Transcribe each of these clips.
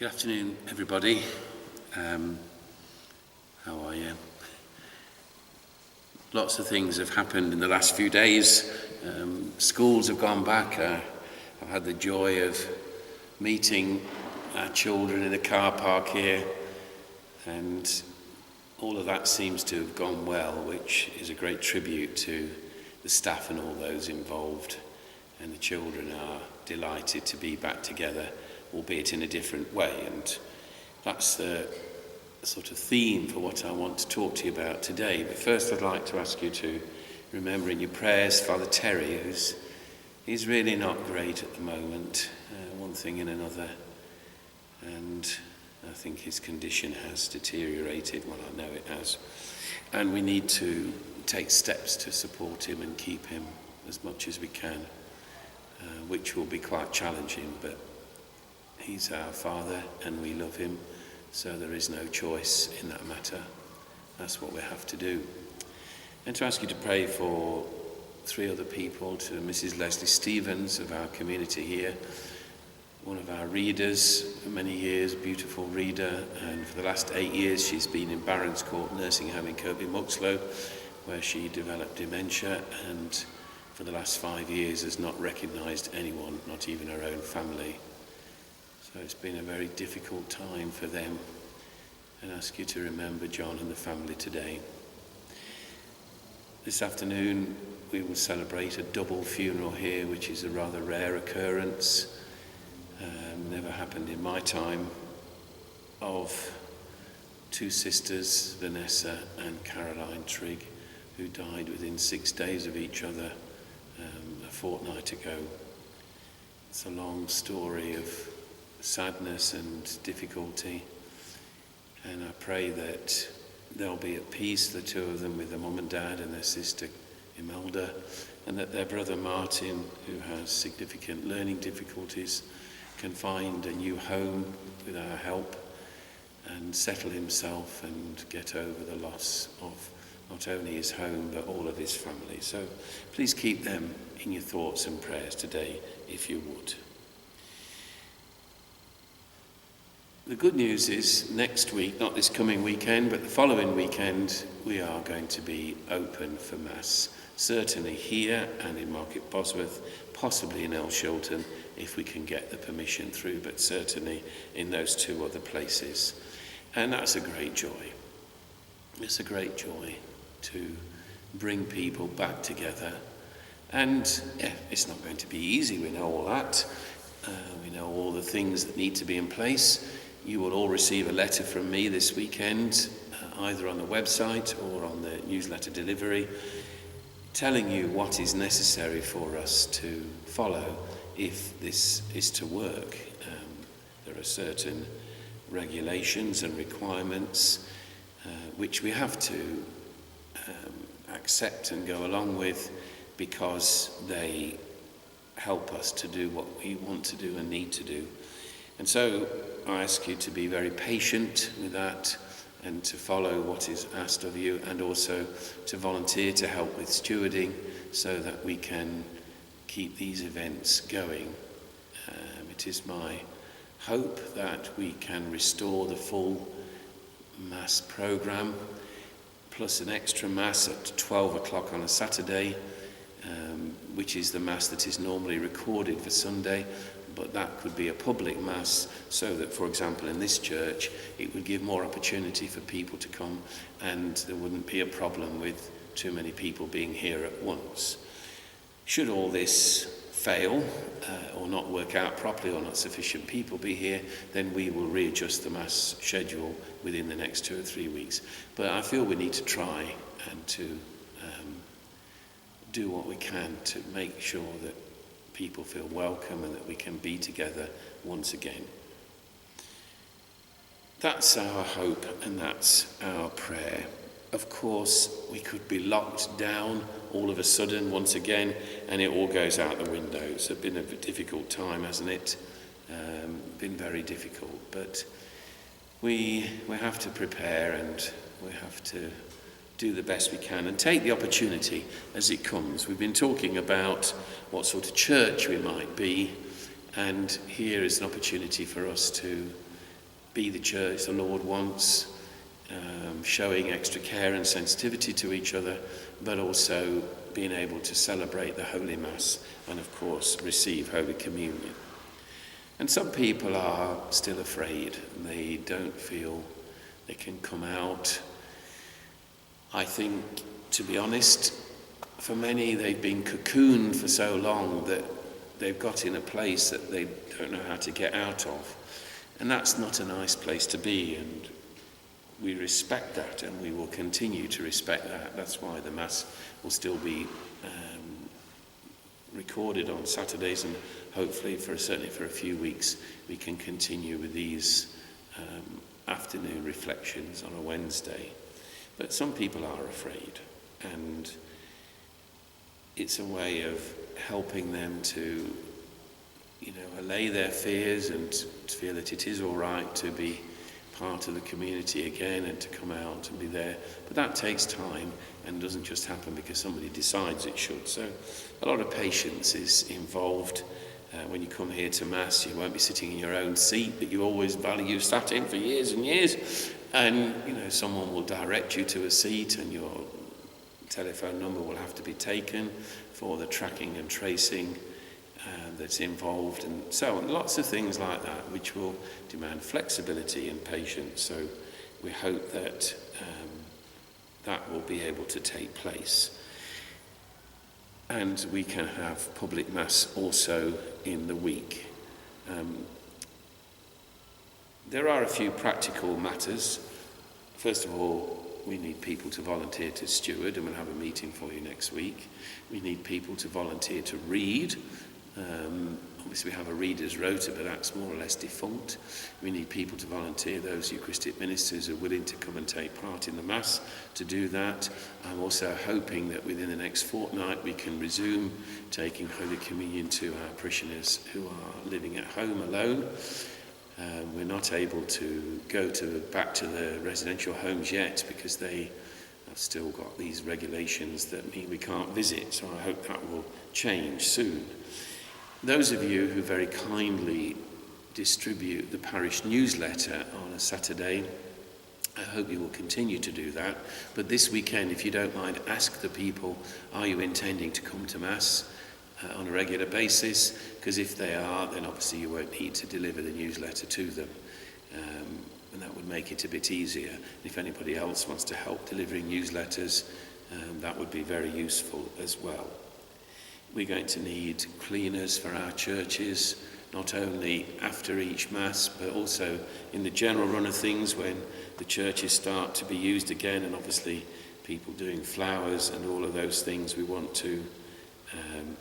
Good afternoon, everybody. How are you? Lots of things have happened in the last few days. Schools have gone back. I've had the joy of meeting our children in a car park here, and all of that seems to have gone well, which is a great tribute to the staff and all those involved. And the children are delighted to be back together, albeit in a different way. And that's the sort of theme for what I want to talk to you about today. But first I'd like to ask you to remember in your prayers Father Terry, he's really not great at the moment, one thing and another. And I think his condition has deteriorated. Well, I know it has. And we need to take steps to support him and keep him as much as we can, which will be quite challenging, but he's our Father and we love him, so there is no choice in that matter. That's what we have to do. And to ask you to pray for three other people, to Mrs. Leslie Stevens of our community here, one of our readers for many years, beautiful reader, and for the last 8 years she's been in Barron's Court Nursing Home in Kirkby Muxloe, where she developed dementia, and for the last 5 years has not recognised anyone, not even her own family. So it's been a very difficult time for them, and I ask you to remember John and the family today. This afternoon we will celebrate a double funeral here, which is a rather rare occurrence. Never happened in my time, of two sisters, Vanessa and Caroline Trigg, who died within 6 days of each other a fortnight ago. It's a long story of sadness and difficulty, and I pray that they'll be at peace, the two of them, with their mum and dad and their sister Imelda, and that their brother Martin, who has significant learning difficulties, can find a new home with our help and settle himself and get over the loss of not only his home but all of his family. So please keep them in your thoughts and prayers today, if you would. The good news is next week, not this coming weekend, but the following weekend, we are going to be open for Mass. Certainly here and in Market Bosworth, possibly in Elshilton, if we can get the permission through, but certainly in those two other places. And that's a great joy. It's a great joy to bring people back together. And it's not going to be easy, we know all that. We know all the things that need to be in place. You will all receive a letter from me this weekend, either on the website or on the newsletter delivery, telling you what is necessary for us to follow if this is to work. There are certain regulations and requirements which we have to accept and go along with, because they help us to do what we want to do and need to do. And so I ask you to be very patient with that and to follow what is asked of you, and also to volunteer to help with stewarding so that we can keep these events going. It is my hope that we can restore the full Mass programme, plus an extra Mass at 12 o'clock on a Saturday, which is the Mass that is normally recorded for Sunday, but that could be a public Mass, so that, for example, in this church, it would give more opportunity for people to come, and there wouldn't be a problem with too many people being here at once. Should all this fail, or not work out properly, or not sufficient people be here, then we will readjust the Mass schedule within the next 2 or 3 weeks. But I feel we need to try and to do what we can to make sure that people feel welcome and that we can be together once again. That's our hope and that's our prayer. Of course, we could be locked down all of a sudden once again, and it all goes out the window. It's been a difficult time, hasn't it? Been very difficult, but we have to prepare, and we have to do the best we can and take the opportunity as it comes. We've been talking about what sort of church we might be, and here is an opportunity for us to be the church the Lord wants, showing extra care and sensitivity to each other, but also being able to celebrate the Holy Mass and, of course, receive Holy Communion. And some people are still afraid. They don't feel they can come out. I think, to be honest, for many, they've been cocooned for so long that they've got in a place that they don't know how to get out of. And that's not a nice place to be, and we respect that, and we will continue to respect that. That's why the Mass will still be recorded on Saturdays, and hopefully, certainly for a few weeks, we can continue with these afternoon reflections on a Wednesday. But some people are afraid, and it's a way of helping them to, allay their fears and to feel that it is all right to be part of the community again and to come out and be there. But that takes time and doesn't just happen because somebody decides it should. So a lot of patience is involved. When you come here to Mass, you won't be sitting in your own seat that you always value sat in for years and years. And, someone will direct you to a seat, and your telephone number will have to be taken for the tracking and tracing that's involved, and so on. Lots of things like that which will demand flexibility and patience. So we hope that that will be able to take place. And we can have public Mass also in the week. There are a few practical matters. First of all, we need people to volunteer to steward, and we'll have a meeting for you next week. We need people to volunteer to read. Obviously we have a reader's rota, but that's more or less defunct. We need people to volunteer, those Eucharistic ministers who are willing to come and take part in the Mass to do that. I'm also hoping that within the next fortnight we can resume taking Holy Communion to our parishioners who are living at home alone. We're not able to go back to the residential homes yet because they have still got these regulations that mean we can't visit, so I hope that will change soon. Those of you who very kindly distribute the parish newsletter on a Saturday, I hope you will continue to do that. But this weekend, if you don't mind, ask the people, are you intending to come to Mass on a regular basis? Because if they are, then obviously you won't need to deliver the newsletter to them. And that would make it a bit easier. If anybody else wants to help delivering newsletters, that would be very useful as well. We're going to need cleaners for our churches, not only after each Mass, but also in the general run of things when the churches start to be used again, and obviously people doing flowers and all of those things we want to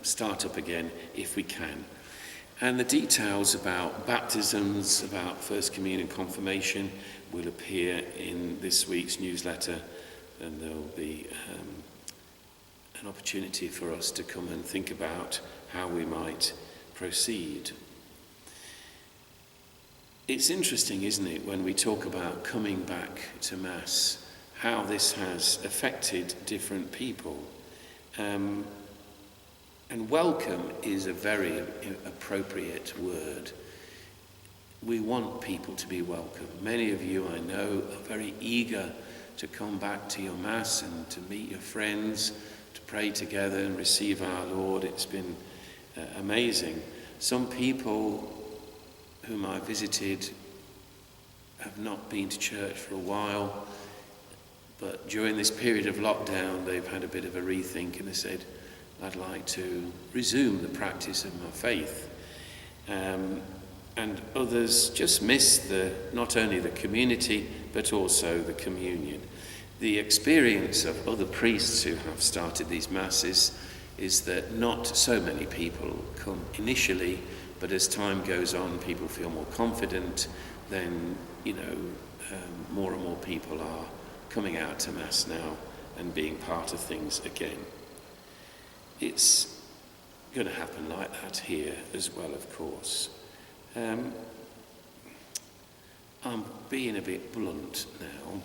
start up again if we can. And the details about baptisms, about First Communion confirmation will appear in this week's newsletter, and there will be an opportunity for us to come and think about how we might proceed. It's interesting, isn't it, when we talk about coming back to Mass, how this has affected different people. And welcome is a very appropriate word. We want people to be welcome. Many of you, I know, are very eager to come back to your Mass and to meet your friends, to pray together and receive our Lord. It's been amazing. Some people whom I visited have not been to church for a while, but during this period of lockdown they've had a bit of a rethink, and they said, I'd like to resume the practice of my faith. And others just miss not only the community, but also the communion. The experience of other priests who have started these Masses is that not so many people come initially, but as time goes on, people feel more confident, then, more and more people are coming out to Mass now and being part of things again. It's going to happen like that here as well, of course. I'm being a bit blunt now.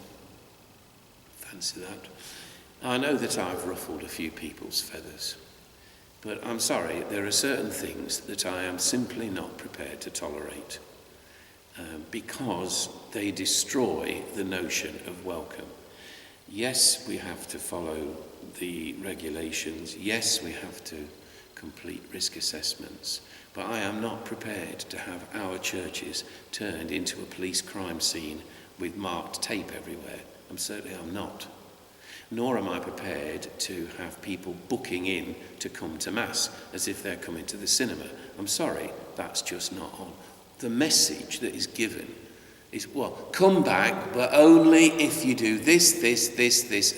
Fancy that. I know that I've ruffled a few people's feathers, but I'm sorry, there are certain things that I am simply not prepared to tolerate. because they destroy the notion of welcome. Yes, we have to follow the regulations. Yes, we have to complete risk assessments. But I am not prepared to have our churches turned into a police crime scene with marked tape everywhere. I'm not. Nor am I prepared to have people booking in to come to Mass as if they're coming to the cinema. I'm sorry, that's just not on. The message that is given is, well, come back, but only if you do this,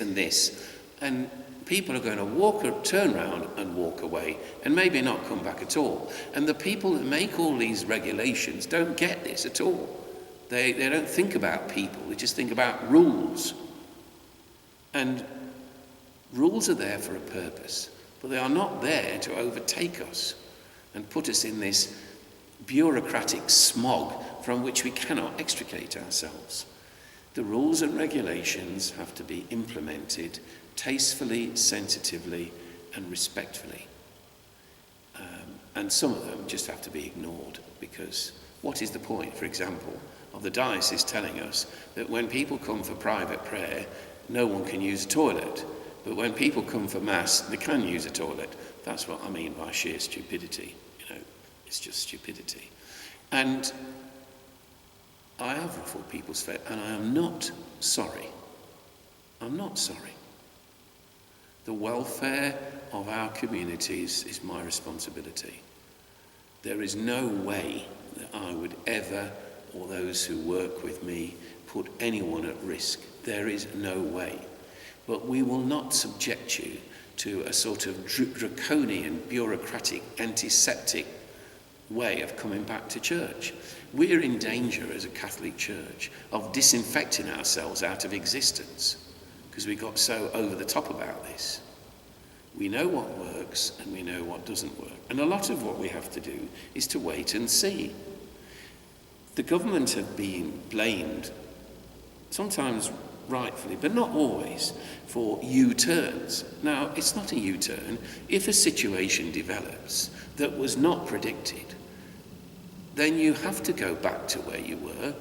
and this. And people are going to turn around and walk away and maybe not come back at all. And the people that make all these regulations don't get this at all. They don't think about people, they just think about rules. And rules are there for a purpose, but they are not there to overtake us and put us in this bureaucratic smog from which we cannot extricate ourselves. The rules and regulations have to be implemented tastefully, sensitively, and respectfully. And some of them just have to be ignored, because what is the point, for example, of the diocese telling us that when people come for private prayer, no one can use a toilet, but when people come for Mass, they can use a toilet? That's what I mean by sheer stupidity. It's just stupidity. And I have ruffled people's faith, and I am not sorry. I'm not sorry. The welfare of our communities is my responsibility. There is no way that I would ever, or those who work with me, put anyone at risk. There is no way. But we will not subject you to a sort of draconian, bureaucratic, antiseptic way of coming back to church. We're in danger as a Catholic Church of disinfecting ourselves out of existence because we got so over the top about this. We know what works and we know what doesn't work. And a lot of what we have to do is to wait and see. The government have been blamed, sometimes rightfully, but not always, for U-turns. Now, it's not a U-turn. If a situation develops that was not predicted, then you have to go back to where you were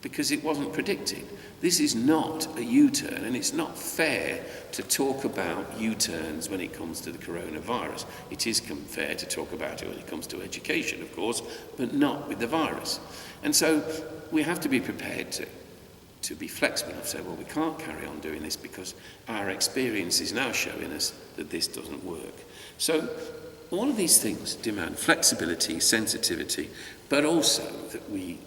because it wasn't predicted. This is not a U-turn, and it's not fair to talk about U-turns when it comes to the coronavirus. It is fair to talk about it when it comes to education, of course, but not with the virus. And so we have to be prepared to be flexible and say, well, we can't carry on doing this because our experience is now showing us that this doesn't work. So all of these things demand flexibility, sensitivity, but also that we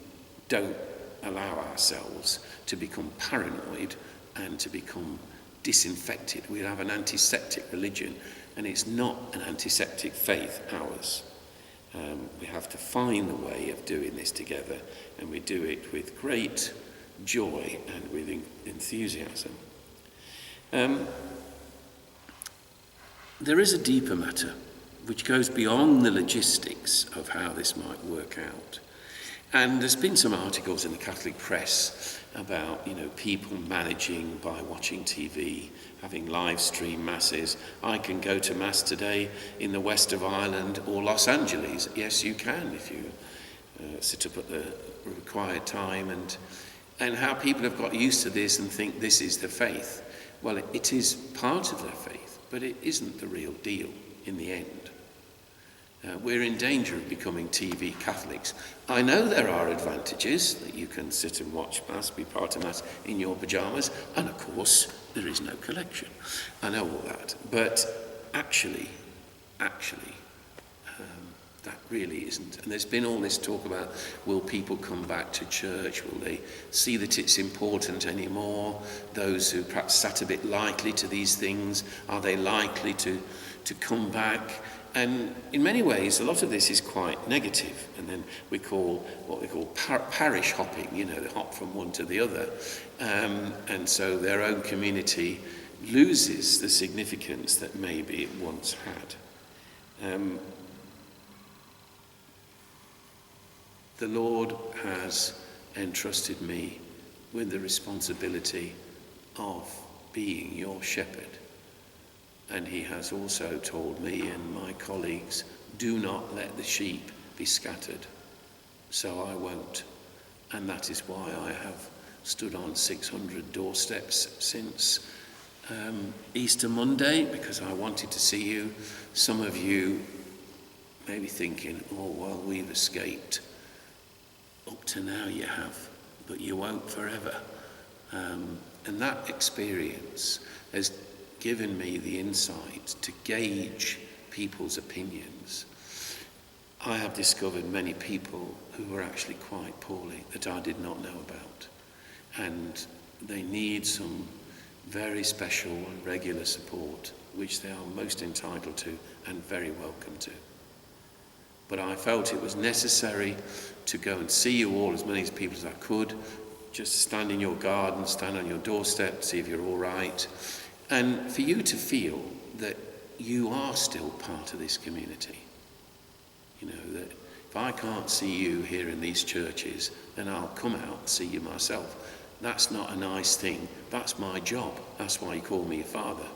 don't allow ourselves to become paranoid and to become disinfected. We have an antiseptic religion, and it's not an antiseptic faith, ours. We have to find the way of doing this together, and we do it with great joy and with enthusiasm. There is a deeper matter which goes beyond the logistics of how this might work out. And there's been some articles in the Catholic press about, people managing by watching TV, having live stream masses. I can go to Mass today in the west of Ireland or Los Angeles. Yes, you can if you sit up at the required time, and how people have got used to this and think this is the faith. Well, it is part of their faith, but it isn't the real deal in the end. We're in danger of becoming TV Catholics. I know there are advantages, that you can sit and watch Mass, be part of Mass in your pyjamas, and of course there is no collection. I know all that, but actually, that really isn't. And there's been all this talk about, will people come back to church? Will they see that it's important anymore? Those who perhaps sat a bit lightly to these things, are they likely to come back? And in many ways, a lot of this is quite negative. And then we call what we call parish hopping, they hop from one to the other. And so their own community loses the significance that maybe it once had. The Lord has entrusted me with the responsibility of being your shepherd. And he has also told me and my colleagues, do not let the sheep be scattered. So I won't. And that is why I have stood on 600 doorsteps since Easter Monday, because I wanted to see you. Some of you may be thinking, oh, well, we've escaped. Up to now you have, but you won't forever. And that experience has given me the insight to gauge people's opinions. I have discovered many people who were actually quite poorly that I did not know about. And they need some very special and regular support, which they are most entitled to and very welcome to. But I felt it was necessary to go and see you all, as many people as I could, just stand in your garden, stand on your doorstep, see if you're all right, and for you to feel that you are still part of this community. You know, that if I can't see you here in these churches, then I'll come out and see you myself. That's not a nice thing. That's my job. That's why you call me a father.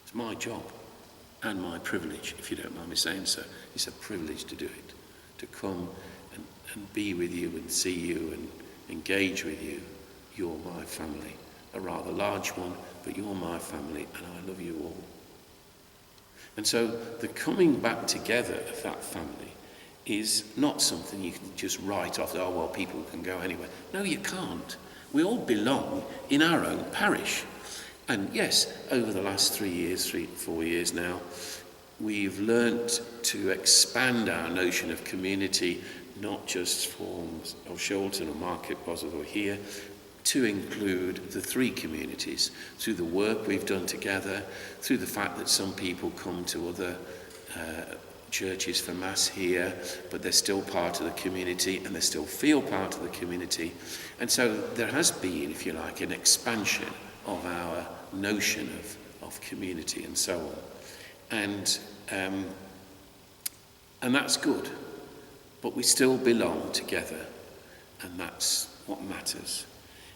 It's my job and my privilege, if you don't mind me saying so. It's a privilege to do it, to come and be with you and see you and engage with you. You're my family, a rather large one, but you're my family and I love you all. And so the coming back together of that family is not something you can just write off, oh, well, people can go anywhere. No, you can't. We all belong in our own parish. And yes, over the last 4 years now, we've learnt to expand our notion of community, not just forms of Sholton or Market Bosworth or here, to include the 3 communities, through the work we've done together, through the fact that some people come to other churches for Mass here, but they're still part of the community and they still feel part of the community. And so there has been, if you like, an expansion of our notion of community and so on. And that's good, but we still belong together, and that's what matters.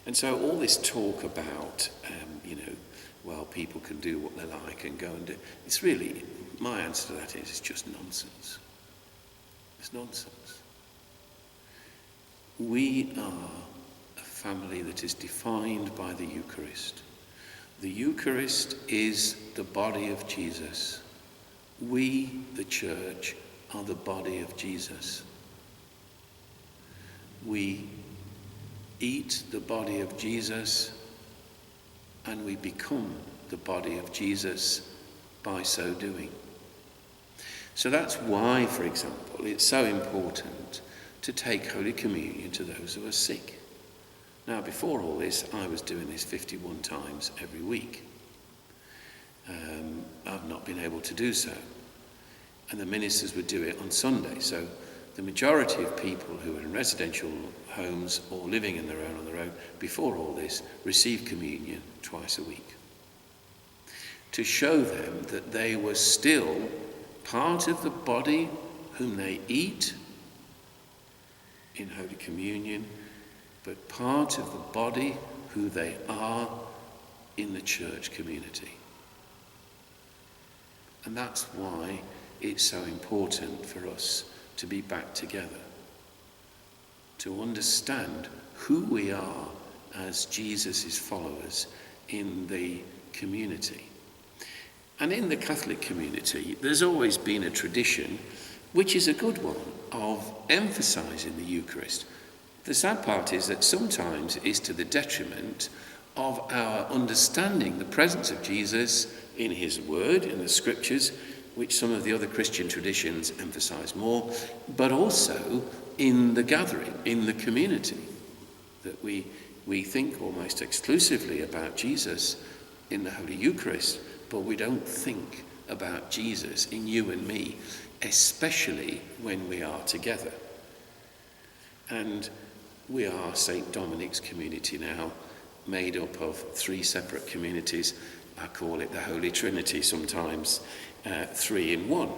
And so all this talk about, well, people can do what they like and go and do, it's really, my answer to that is, it's just nonsense. It's nonsense. We are a family that is defined by the Eucharist. The Eucharist is the body of Jesus. We, the church, are the body of Jesus. We eat the body of Jesus and we become the body of Jesus by so doing. So that's why, for example, it's so important to take Holy Communion to those who are sick. Now, before all this, I was doing this 51 times every week. I've not been able to do so. And the ministers would do it on Sunday. So the majority of people who are in residential homes or living on their own, before all this, receive communion twice a week. To show them that they were still part of the body whom they eat in Holy Communion, but part of the body who they are in the church community. And that's why it's so important for us to be back together, to understand who we are as Jesus' followers in the community. And in the Catholic community, there's always been a tradition, which is a good one, of emphasising the Eucharist. The sad part is that sometimes it's to the detriment of our understanding the presence of Jesus in his word, in the scriptures, which some of the other Christian traditions emphasise more, but also in the gathering, in the community, that we think almost exclusively about Jesus in the Holy Eucharist, but we don't think about Jesus in you and me, especially when we are together. And we are St. Dominic's community now, made up of 3 separate communities. I call it the Holy Trinity sometimes, 3 in 1.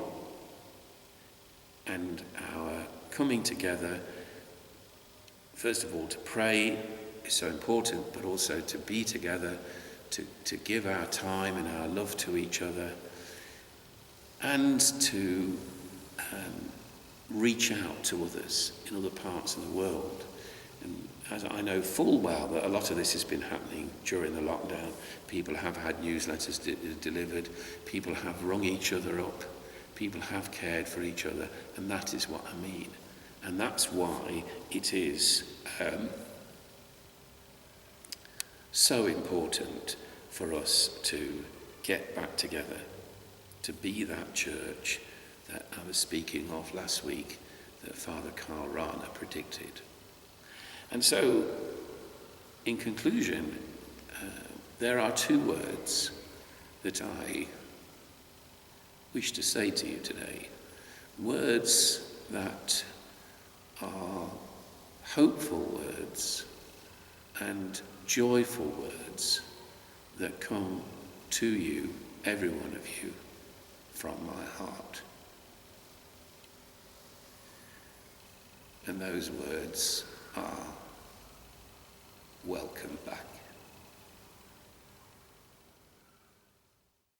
And our coming together, first of all, to pray is so important, but also to be together, to give our time and our love to each other, and to reach out to others in other parts of the world. And as I know full well that a lot of this has been happening during the lockdown. People have had newsletters delivered. People have rung each other up. People have cared for each other. And that is what I mean. And that's why it is so important for us to get back together, to be that church that I was speaking of last week, that Father Karl Rahner predicted. And so, in conclusion, there are two words that I wish to say to you today. Words that are hopeful words and joyful words that come to you, every one of you, from my heart. And those words are welcome back.